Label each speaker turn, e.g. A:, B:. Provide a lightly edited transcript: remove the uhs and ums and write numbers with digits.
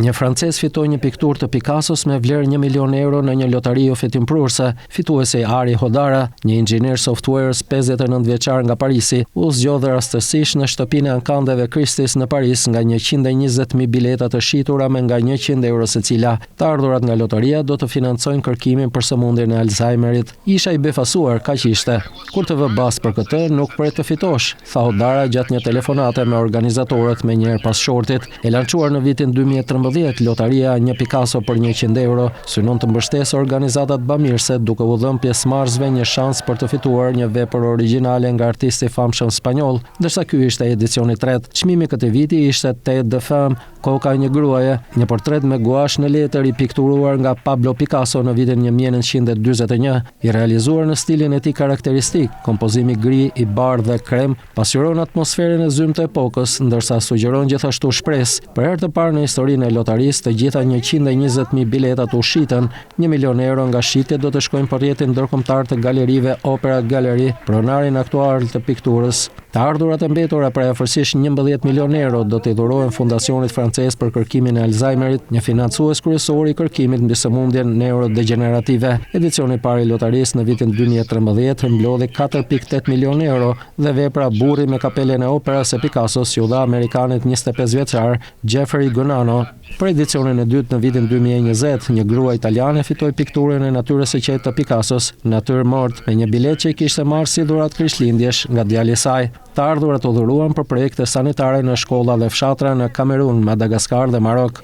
A: Një francez fitoi një pikturë të Picassos me vlerë 1 milion euro në një lotari fitimprurse. Fituesi Ari Hodara, një inxhinier softwares 59 vjeçar nga Parisi, u zgjodhi rastësisht në shtëpinë e ankandeve Christie's në Paris nga 120.000 bileta të shitura me nga 100 euro secila. Të ardhurat nga lotaria do të financojnë kërkimin për sëmundjen e Alzheimerit. Isha i befasuar, kaq ishte. Kur të vë bas për këtë, nuk pret të fitosh, tha Hodara gjatë një telefonate me organizatorët me njëherë pas shortit. E lançuar në vitin 2013, lotaria një Picasso për 100 euro synon të mbështesë organizatat bamirëse duke u dhënë pjesëmarrësve një shans për të fituar një vepër origjinale nga artisti famshëm spanjoll, ndërsa ky ishte edicioni i tretë. Çmimi këtij viti ishte Tête de Femme, koka e një gruaje, një portret me guash në letër i pikturuar nga Pablo Picasso në vitin 1941, i realizuar në stilin e tij karakteristik. Kompozimi gri i bardhë dhe krem pasqyron atmosferën e zymë të epokës, ndërsa sugjeron gjithashtu shpresë. Për herë të parë në historinë e lotarisë, të gjitha 120.000 biletat u shitën. 1 milion euro nga shitjet do të shkojnë për rrjetin ndërkombëtar të galerive Opera Gallery, pronarin aktual të pikturës. Të ardhurat e mbetura për afërsisht 11 milion euro do t'i dhurohen Fundacionit Francez për kërkimin e Alzheimerit, një financues kryesor i kërkimit mbi sëmundjen neurodegenerative. Edicioni i parë i lotarisë në vitin 2013 mblodhi 4.8 milion euro dhe vepra Burri me kapelen e operas e Picassos ju dha amerikanit 25 vjeçar Jeffrey Gonano. Për edicionin e dytë në vitin 2020, një grua italiane fitoi pikturën e natyrës së qetë të Picassos, Natyrë mort, me një bilet që i kishte marrë si dhuratë krishtlindjesh nga djali i saj. Të ardhurat u dhuruan për projekte sanitare në shkolla dhe fshatra në Kamerun, Madagaskar dhe Marok.